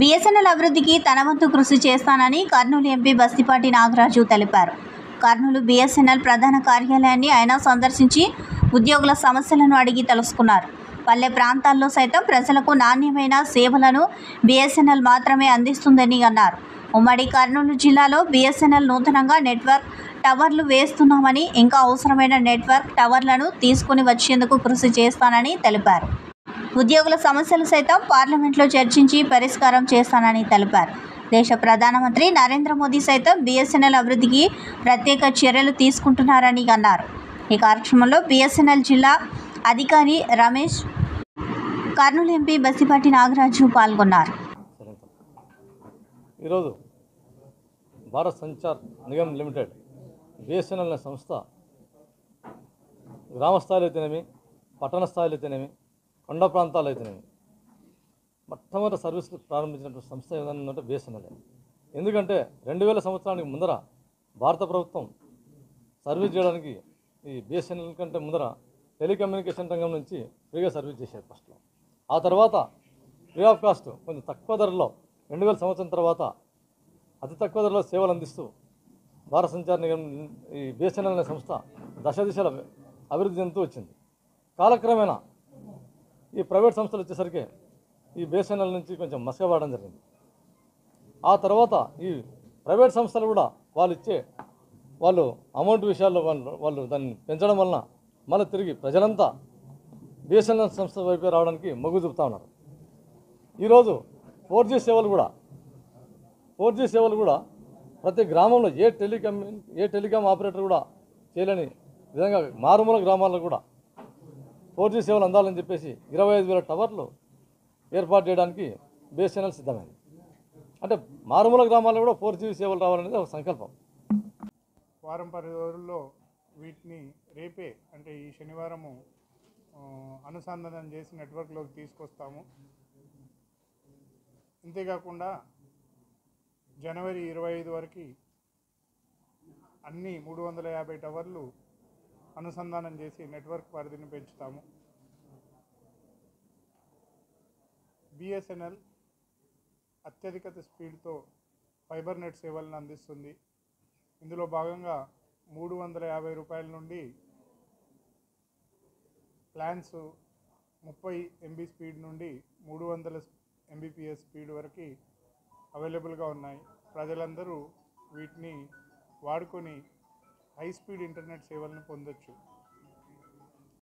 BSNL అభివృద్ధికి తన వంతు కృషి చేస్తానని కర్నూలు ఎంపీ బస్తిపాటి నాగరాజు తెలిపారు. కర్నూలు బీఎస్ఎన్ఎల్ ప్రధాన కార్యాలయాన్ని ఆయన సందర్శించి ఉద్యోగుల సమస్యలను అడిగి తెలుసుకున్నారు. పల్లె ప్రాంతాల్లో సైతం ప్రజలకు నాణ్యమైన సేవలను బీఎస్ఎన్ఎల్ మాత్రమే అందిస్తుందని అన్నారు. ఉమ్మడి కర్నూలు జిల్లాలో బీఎస్ఎన్ఎల్ నూతనంగా నెట్వర్క్ టవర్లు వేస్తున్నామని, ఇంకా అవసరమైన నెట్వర్క్ టవర్లను తీసుకుని వచ్చేందుకు కృషి చేస్తానని తెలిపారు. ఉద్యోగుల సమస్యలు సైతం పార్లమెంట్లో చర్చించి పరిష్కారం చేస్తానని తెలిపారు. దేశ ప్రధానమంత్రి నరేంద్ర మోదీ సైతం బీఎస్ఎన్ఎల్ అభివృద్ధికి ప్రత్యేక చర్యలు తీసుకుంటున్నారని అన్నారు. ఈ కార్యక్రమంలో బీఎస్ఎన్ఎల్ జిల్లా అధికారి రమేష్, కర్నూలు ఎంపీ బస్తిపాటి నాగరాజు పాల్గొన్నారు. ఈరోజు భారత్ సంచార్ నిగమ్ లిమిటెడ్ బీఎస్ఎన్ఎల్ అనే సంస్థ గ్రామ స్థాయిలో అయితేనేమి, పట్టణ స్థాయిలో అయితేనేమి, కొండ ప్రాంతాలు అయితేనేమి మొట్టమొదటి సర్వీసులు ప్రారంభించినటువంటి సంస్థ ఏదైనా ఉందంటే బీఎస్ఎన్ఎల్. ఎందుకంటే 2000 సంవత్సరానికి ముందర భారత ప్రభుత్వం సర్వీస్ చేయడానికి ఈ బీఎస్ఎన్ఎల్ కంటే ముందర టెలికమ్యూనికేషన్ రంగం నుంచి ఫ్రీగా సర్వీస్ చేశారు ఫస్ట్లో. ఆ తర్వాత ఫ్రీ ఆఫ్ కాస్ట్ కొంచెం తక్కువ ధరలో 2000 సంవత్సరం తర్వాత అతి తక్కువ ధరలో సేవలు అందిస్తూ భారత సంచార్ నిగమ్ ఈ బీఎస్ఎన్ఎల్ అనే సంస్థ దశ దిశల అభివృద్ధి చెందుతూ వచ్చింది. కాలక్రమేణా ఈ ప్రైవేట్ సంస్థలు వచ్చేసరికి ఈ బీఎస్ఎన్ఎల్ నుంచి కొంచెం మసకబారడం జరిగింది. ఆ తర్వాత ఈ ప్రైవేట్ సంస్థలు కూడా వాళ్ళు అమౌంట్ విషయాల్లో వాళ్ళు దాన్ని పెంచడం వలన మళ్ళీ తిరిగి ప్రజలంతా బీఎస్ఎన్ఎల్ సంస్థ వైపే రావడానికి మొగ్గు చూపుతూ ఉన్నారు. ఈరోజు 4G సేవలు కూడా ప్రతి గ్రామంలో ఏ టెలికాం ఆపరేటర్ కూడా చేయలేని విధంగా మారుమూల గ్రామాల్లో కూడా 4G సేవలు అందాలని చెప్పేసి 25,000 టవర్లు ఏర్పాటు చేయడానికి బీఎస్ఎన్ఎల్ సిద్ధమైంది. అంటే మారుమూల గ్రామాల్లో కూడా 4G సేవలు రావాలనేది ఒక సంకల్పం. వారం 10 రోజుల్లో వీటిని రేపే అంటే ఈ శనివారము అనుసంధానం చేసి నెట్వర్క్లోకి తీసుకొస్తాము. ఇంతేకాకుండా జనవరి 25 వరకు అన్ని 350 టవర్లు అనుసంధానం చేసి నెట్వర్క్ పరిధిని పెంచుతాము. బీఎస్ఎన్ఎల్ అత్యధిక స్పీడ్తో ఫైబర్ నెట్ సేవలను అందిస్తుంది. ఇందులో భాగంగా 350 రూపాయల నుండి ప్లాన్స్ 30 MB స్పీడ్ నుండి 300 Mbps స్పీడ్ వరకు అవైలబుల్గా ఉన్నాయి. ప్రజలందరూ వీటిని వాడుకొని హై స్పీడ్ ఇంటర్నెట్ సేవలను పొందొచ్చు.